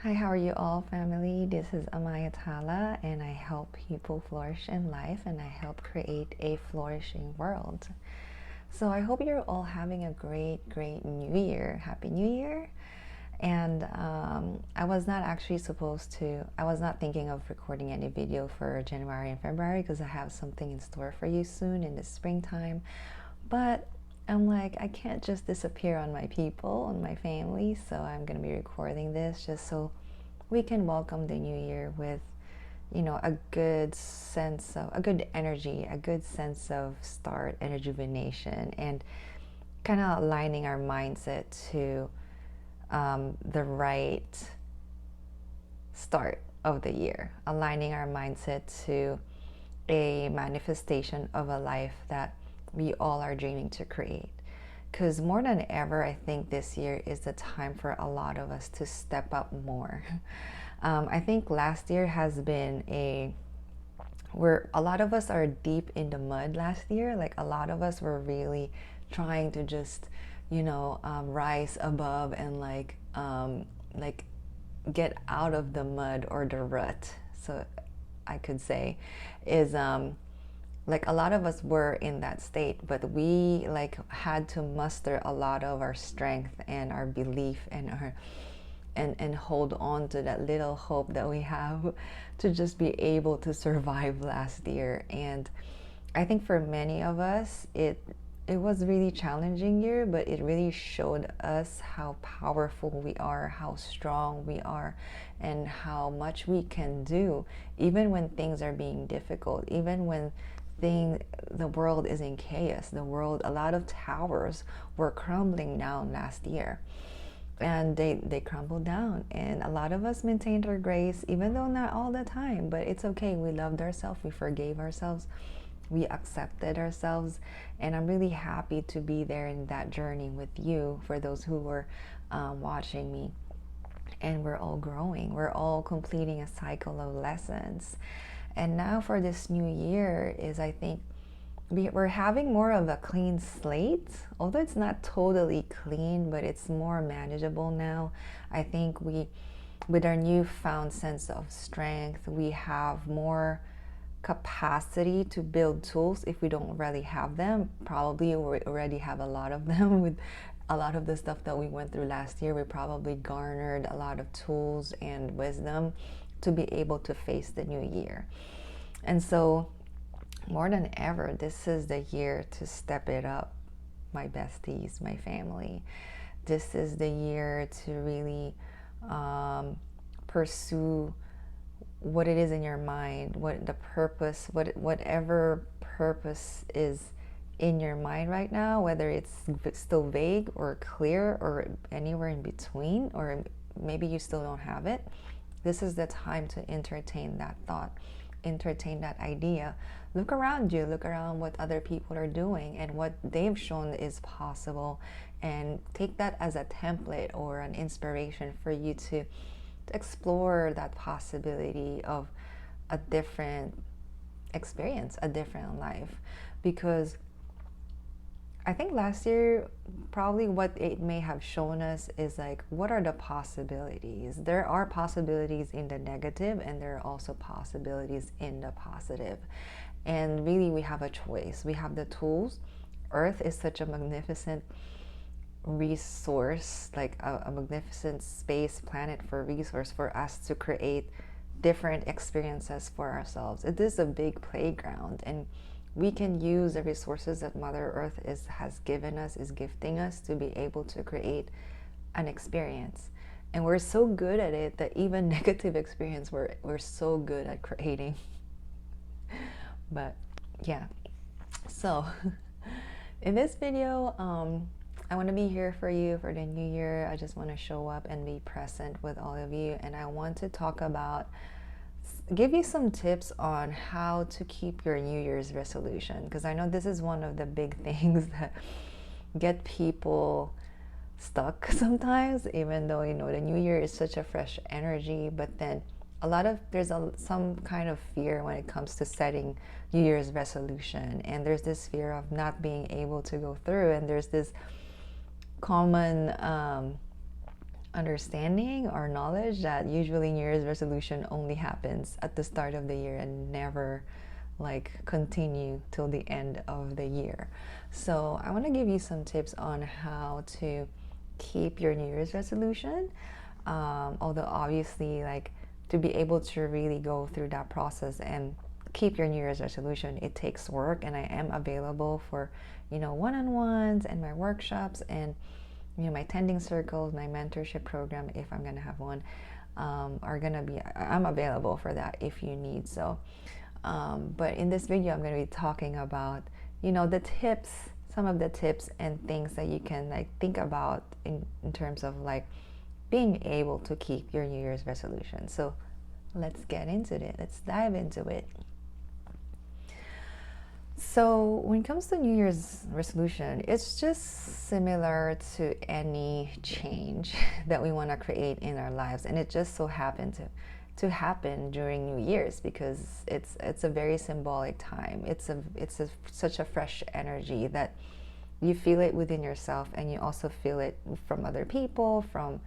Hi, how are you all, family? This is Amaya Tala, and I help people flourish in life and I help create a flourishing world. So, I hope you're all having a great new year. Happy New Year! And I was not actually supposed to, I was not thinking of recording any video for January and February because I have something in store for you soon in the springtime. But I'm like, I can't just disappear on my people, on my family, so I'm going to be recording this just so we can welcome the new year with, a good sense of, a good energy, a good sense of start and rejuvenation, and kind of aligning our mindset to the right start of the year, aligning our mindset to a manifestation of a life that we all are dreaming to create. Because more than ever, I think this year is the time for a lot of us to step up more. I think last year has been where a lot of us are deep in the mud last year. Like a lot of us were really trying to just, rise above and like get out of the mud or the rut. So I could say is like a lot of us were in that state, but we like had to muster a lot of our strength and our belief and our and hold on to that little hope that we have to just be able to survive last year. And I think for many of us it was really challenging year, but it really showed us how powerful we are, how strong we are, and how much we can do even when things are being difficult, even when the world is in chaos. A lot of towers were crumbling down last year, and they crumbled down, and a lot of us maintained our grace, even though not all the time, but it's okay. We loved ourselves, we forgave ourselves, we accepted ourselves, and I'm really happy to be there in that journey with you, for those who were watching me. And we're all growing, we're all completing a cycle of lessons. And now for this new year is, I think, we're having more of a clean slate, although it's not totally clean, but it's more manageable now. I think with our newfound sense of strength, we have more capacity to build tools if we don't already have them. Probably we already have a lot of them. With a lot of the stuff that we went through last year, we probably garnered a lot of tools and wisdom to be able to face the new year. And so more than ever, this is the year to step it up, my besties, my family. This is the year to really pursue what it is in your mind, what the purpose, whatever purpose is in your mind right now, whether it's still vague or clear or anywhere in between, or maybe you still don't have it. This is the time to entertain that thought, entertain that idea. Look around you, look around what other people are doing and what they've shown is possible, and take that as a template or an inspiration for you to explore that possibility of a different experience, a different life. Because I think last year, probably what it may have shown us is like, what are the possibilities? There are possibilities in the negative, and there are also possibilities in the positive. And really, we have a choice. We have the tools. Earth is such a magnificent resource, like a magnificent space, planet for resource for us to create different experiences for ourselves. It is a big playground, and we can use the resources that Mother Earth has given us, is gifting us, to be able to create an experience. And we're so good at it that even negative experience we're so good at creating. But yeah, so in this video, I want to be here for you for the new year. I just want to show up and be present with all of you, and I want to talk about, give you some tips on how to keep your New Year's resolution, because I know this is one of the big things that get people stuck sometimes, even though the new year is such a fresh energy. But then there's some kind of fear when it comes to setting New Year's resolution, and there's this fear of not being able to go through, and there's this common understanding or knowledge that usually New Year's resolution only happens at the start of the year and never like continue till the end of the year. So I want to give you some tips on how to keep your New Year's resolution. Although obviously, like, to be able to really go through that process and keep your New Year's resolution, it takes work, and I am available for, one-on-ones and my workshops and my tending circles, my mentorship program, if I'm gonna have one, I'm available for that if you need. So but in this video, I'm going to be talking about, the tips, some of the tips and things that you can like think about in terms of like being able to keep your New Year's resolution. So let's get into it. Let's dive into it. So when it comes to New Year's resolution, it's just similar to any change that we want to create in our lives, and it just so happened to happen during New Year's because it's a very symbolic time. It's such a fresh energy that you feel it within yourself, and you also feel it from other people, from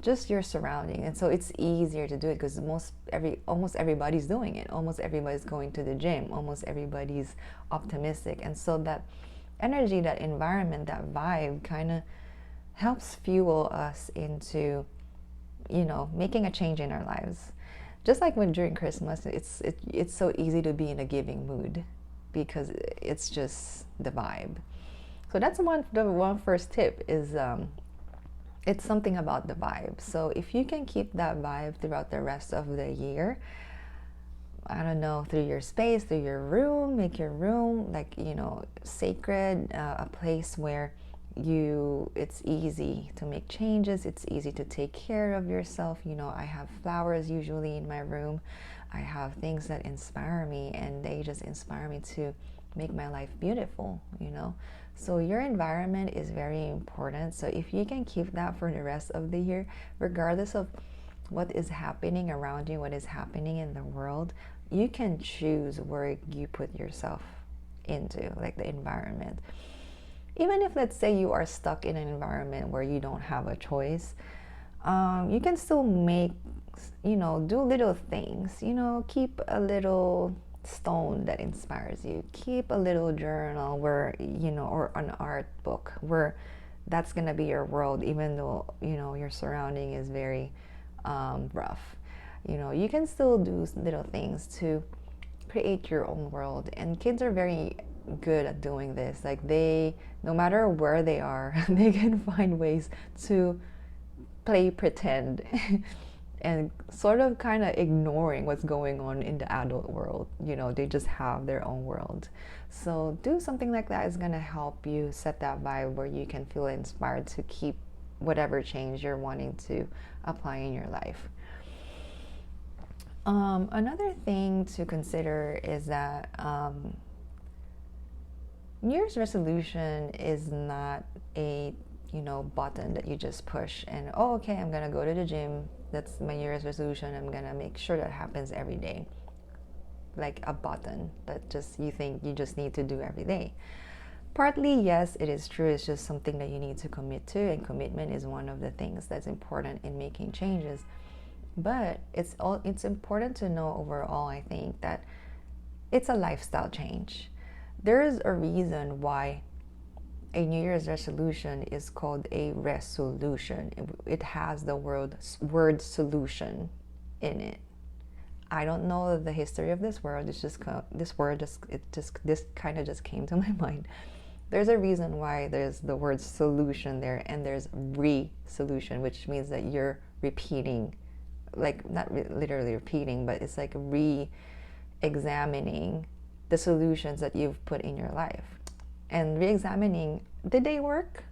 just your surrounding. And so it's easier to do it because almost everybody's doing it. Almost everybody's going to the gym. Almost everybody's optimistic. And so that energy, that environment, that vibe kind of helps fuel us into, making a change in our lives. Just like when during Christmas, it's so easy to be in a giving mood because it's just the vibe. So that's the one first tip is it's something about the vibe. So if you can keep that vibe throughout the rest of the year, I don't know, through your space, through your room, make your room like, sacred, a place where it's easy to make changes. It's easy to take care of yourself. I have flowers usually in my room. I have things that inspire me, and they just inspire me to make my life beautiful, So your environment is very important. So if you can keep that for the rest of the year, regardless of what is happening around you, what is happening in the world, you can choose where you put yourself into, like the environment. Even if, let's say, you are stuck in an environment where you don't have a choice, you can still do little things, keep a little stone that inspires you, keep a little journal where, or an art book where that's going to be your world, even though, your surrounding is very rough. You can still do little things to create your own world. And kids are very good at doing this. Like no matter where they are, they can find ways to play pretend and sort of kind of ignoring what's going on in the adult world. They just have their own world. So do something like that is going to help you set that vibe where you can feel inspired to keep whatever change you're wanting to apply in your life. Another thing to consider is that New Year's resolution is not a button that you just push and okay, I'm gonna go to the gym. That's my New Year's resolution. I'm gonna make sure that happens every day. Like a button that you think you just need to do every day. Partly, yes, it is true. It's just something that you need to commit to, and commitment is one of the things that's important in making changes. But it's important to know overall, I think, that it's a lifestyle change. There is a reason why a New Year's resolution is called a resolution. It has the word solution in it. I don't know the history of this word. This kind of just came to my mind. There's a reason why there's the word solution there, and there's re-solution, which means that you're repeating, like not literally repeating, but it's like re-examining the solutions that you've put in your life and re-examining, did they work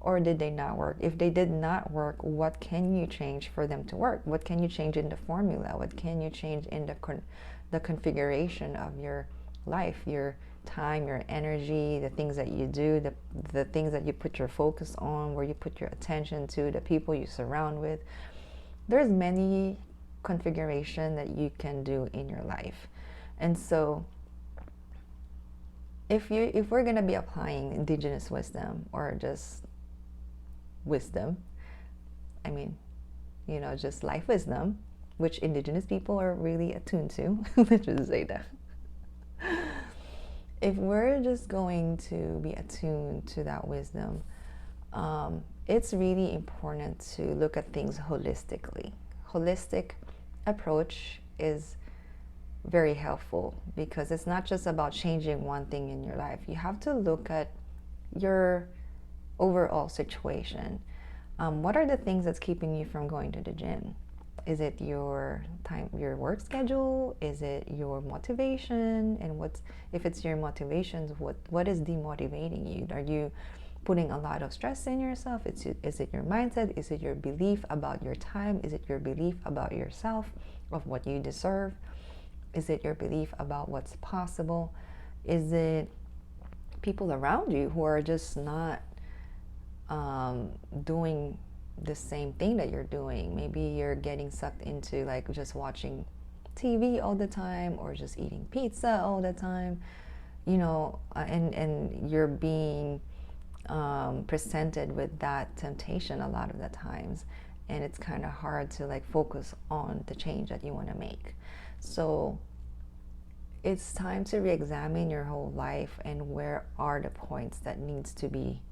or did they not work? If they did not work, what can you change for them to work? What can you change in the formula? What can you change in the configuration of your life, your time, your energy, the things that you do, the things that you put your focus on, where you put your attention to, the people you surround with? There's many configuration that you can do in your life. And so if we're going to be applying Indigenous wisdom or just wisdom, I mean, just life wisdom, which Indigenous people are really attuned to. Let's just say that. If we're just going to be attuned to that wisdom, it's really important to look at things holistically. Holistic approach is very helpful because it's not just about changing one thing in your life. You have to look at your overall situation. What are the things that's keeping you from going to the gym? Is it your time, your work schedule? Is it your motivation? And if it's your motivations, what is demotivating you? Are you putting a lot of stress in yourself? Is it your mindset? Is it your belief about your time? Is it your belief about yourself, of what you deserve? Is it your belief about what's possible? Is it people around you who are just not doing the same thing that you're doing? Maybe you're getting sucked into like just watching TV all the time, or just eating pizza all the time, and you're being presented with that temptation a lot of the times, and it's kind of hard to like focus on the change that you want to make. So it's time to re-examine your whole life and where are the points that needs to be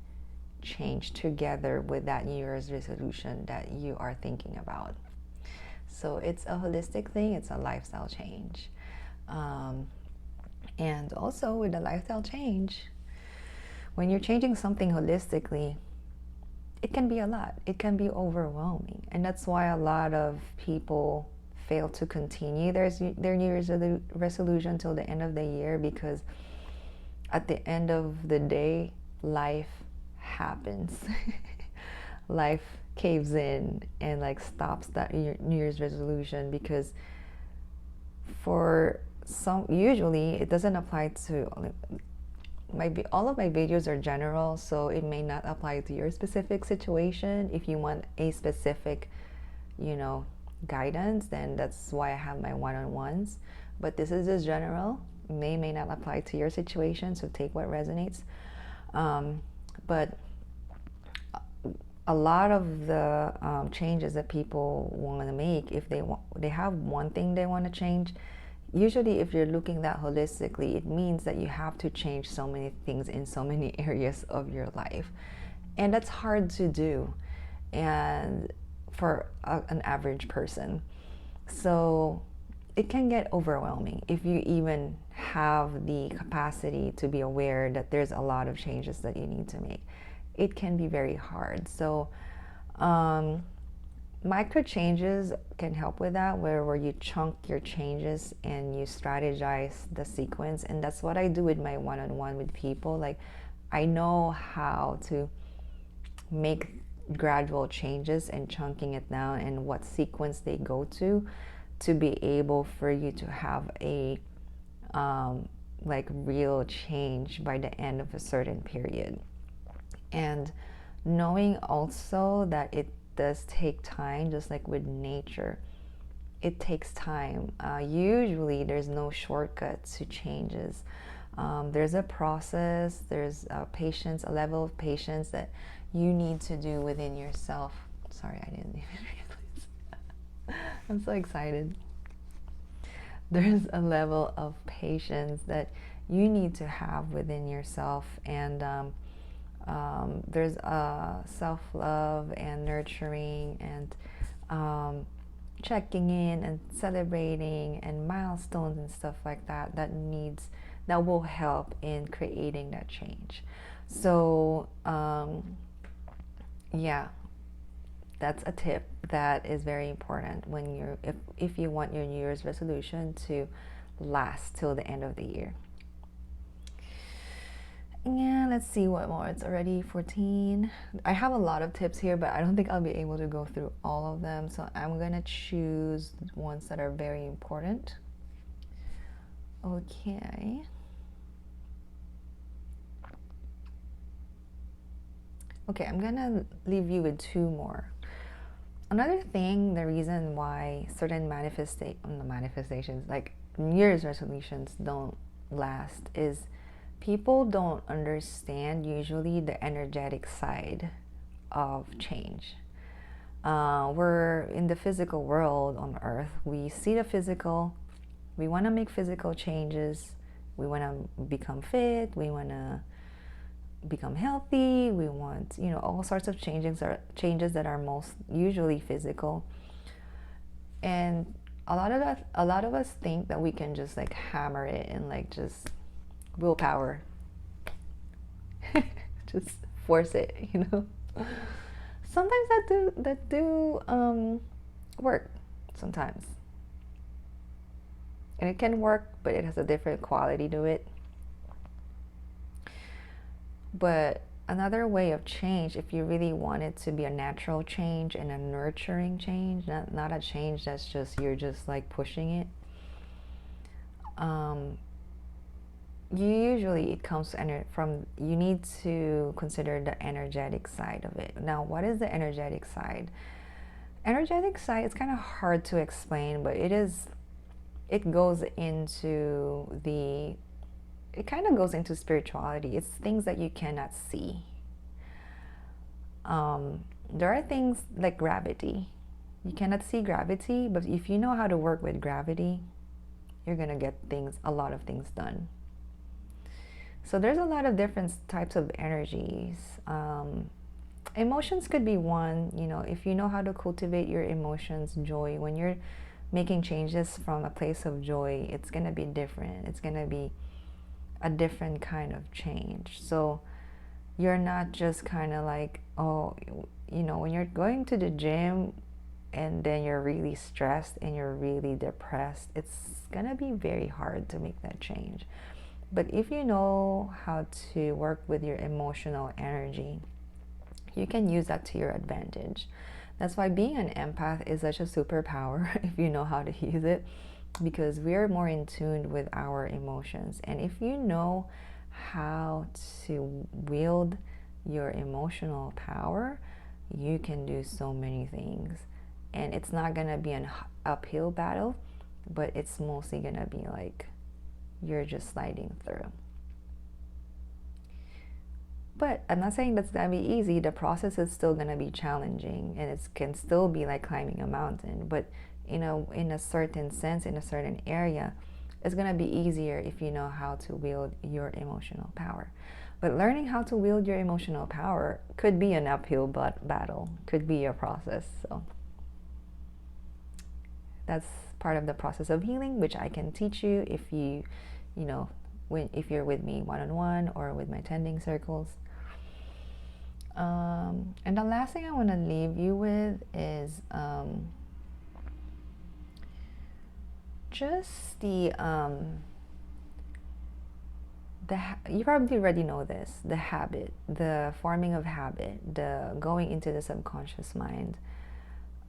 changed together with that New Year's resolution that you are thinking about. So it's a holistic thing, it's a lifestyle change. And also with the lifestyle change, when you're changing something holistically, it can be a lot. It can be overwhelming. And that's why a lot of people fail to continue their New Year's resolution till the end of the year, because at the end of the day, life happens. Life caves in and like stops that New Year's resolution, because for some, usually it doesn't apply to all of my videos are general, so it may not apply to your specific situation. If you want a specific, guidance, then that's why I have my one-on-ones. But this is just general. May not apply to your situation, so take what resonates. But a lot of the changes that people want to make, if they have one thing they want to change, usually if you're looking that holistically, it means that you have to change so many things in so many areas of your life, and that's hard to do, and for an average person. So it can get overwhelming if you even have the capacity to be aware that there's a lot of changes that you need to make. It can be very hard. So micro changes can help with that, where you chunk your changes and you strategize the sequence. And that's what I do with my one-on-one with people. Like, I know how to make gradual changes and chunking it down, and what sequence they go to be able for you to have a like real change by the end of a certain period. And knowing also that it does take time, just like with nature, it takes time. Usually there's no shortcut to changes. There's a process, there's patience, a level of patience that you need to do within yourself. Sorry, I didn't even realize. I'm so excited. There's a level of patience that you need to have within yourself, and there's self-love and nurturing and checking in and celebrating and milestones and stuff like that that will help in creating that change. So yeah, that's a tip that is very important when if you want your New Year's resolution to last till the end of the year. Yeah, let's see what more. It's already 14. I have a lot of tips here, but I don't think I'll be able to go through all of them. So I'm going to choose ones that are very important. Okay. Okay, I'm going to leave you with two more. Another thing, the reason why certain manifestations, like New Year's resolutions, don't last is people don't understand usually the energetic side of change. We're in the physical world on earth. We see the physical. We want to make physical changes. We want to become fit. We want to become healthy. We want, all sorts of changes that are most usually physical. And a lot of us think that we can just like hammer it and like just willpower, just force it. Sometimes that do work. Sometimes, and it can work, but it has a different quality to it. But another way of change, if you really want it to be a natural change and a nurturing change, not a change that's just you're just like pushing it, usually it comes from, you need to consider the energetic side of it. Now, what is the energetic side? Energetic side, it's kind of hard to explain, but it goes into it kind of goes into spirituality. It's things that you cannot see. There are things like gravity. You cannot see gravity, but if you know how to work with gravity, you're gonna get a lot of things done. So there's a lot of different types of energies. Emotions could be one. If you know how to cultivate your emotions, joy, when you're making changes from a place of joy, it's gonna be different. It's gonna be a different kind of change. So you're not just kind of like, when you're going to the gym and then you're really stressed and you're really depressed, it's gonna be very hard to make that change. But if you know how to work with your emotional energy, you can use that to your advantage. That's why being an empath is such a superpower if you know how to use it, because we're more in tune with our emotions. And if you know how to wield your emotional power, you can do so many things. And it's not going to be an uphill battle, but it's mostly going to be like you're just sliding through. But I'm not saying that's going to be easy. The process is still going to be challenging, and it can still be like climbing a mountain. But in a certain sense, in a certain area, it's going to be easier if you know how to wield your emotional power. But learning how to wield your emotional power could be an uphill battle, could be a process. So that's part of the process of healing, which I can teach you if if you're with me one-on-one or with my tending circles. And the last thing I want to leave you with is just you probably already know this, the habit, the forming of habit, the going into the subconscious mind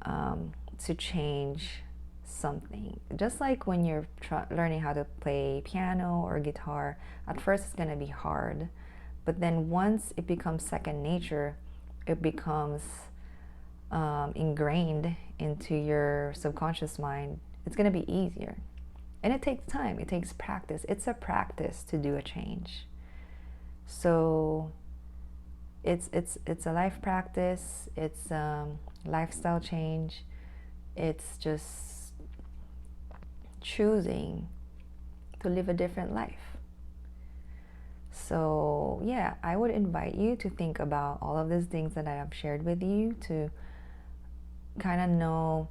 to change something. Just like when you're learning how to play piano or guitar, at first it's going to be hard, but then once it becomes second nature, it becomes ingrained into your subconscious mind. It's going to be easier. And it takes time. It takes practice. It's a practice to do a change. So it's a life practice. It's lifestyle change. It's just choosing to live a different life. So yeah, I would invite you to think about all of these things that I have shared with you, to kind of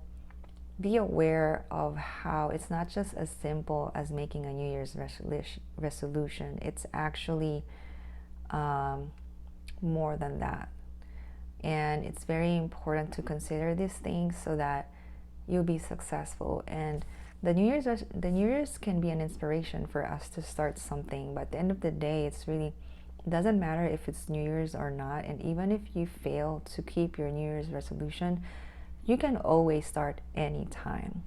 be aware of how it's not just as simple as making a New Year's resolution. It's actually more than that. And it's very important to consider these things so that you'll be successful. And the New Year's can be an inspiration for us to start something. But at the end of the day, it doesn't matter if it's New Year's or not. And even if you fail to keep your New Year's resolution, you can always start anytime,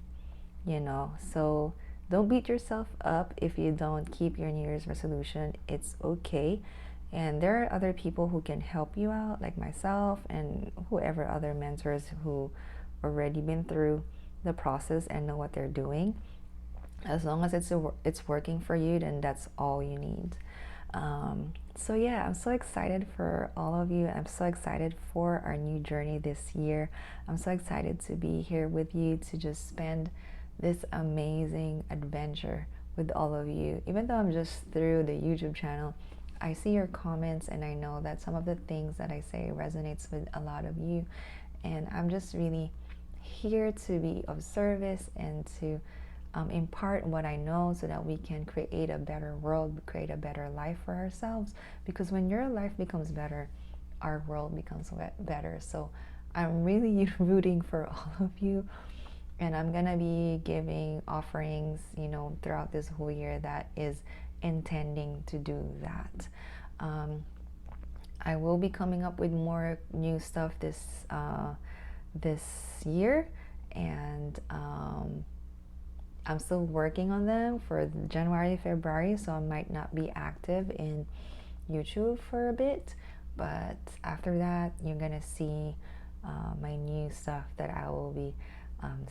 So don't beat yourself up if you don't keep your New Year's resolution. It's okay. And there are other people who can help you out, like myself and whoever other mentors who already been through the process and know what they're doing. As long as it's working for you, then that's all you need. So yeah, I'm so excited for all of you. I'm so excited for our new journey this year. I'm so excited to be here with you to just spend this amazing adventure with all of you. Even though I'm just through the YouTube channel, I see your comments and I know that some of the things that I say resonates with a lot of you. And I'm just really here to be of service and to impart what I know so that we can create a better world, create a better life for ourselves. Because when your life becomes better, our world becomes better. So I'm really rooting for all of you. And I'm going to be giving offerings, throughout this whole year that is intending to do that. I will be coming up with more new stuff this year, and I'm still working on them for January, February, so I might not be active in YouTube for a bit, but after that, you're gonna see my new stuff that I will be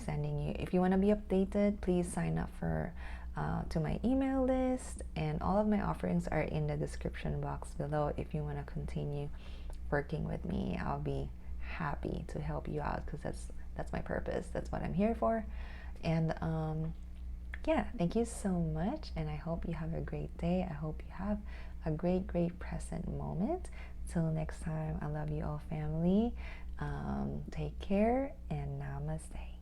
sending you. If you want to be updated, please sign up to my email list, and all of my offerings are in the description box below. If you want to continue working with me, I'll be happy to help you out, because that's my purpose. That's what I'm here for. And yeah, thank you so much, and I hope you have a great day. I hope you have a great present moment. Till next time, I love you all, family. Take care, and namaste.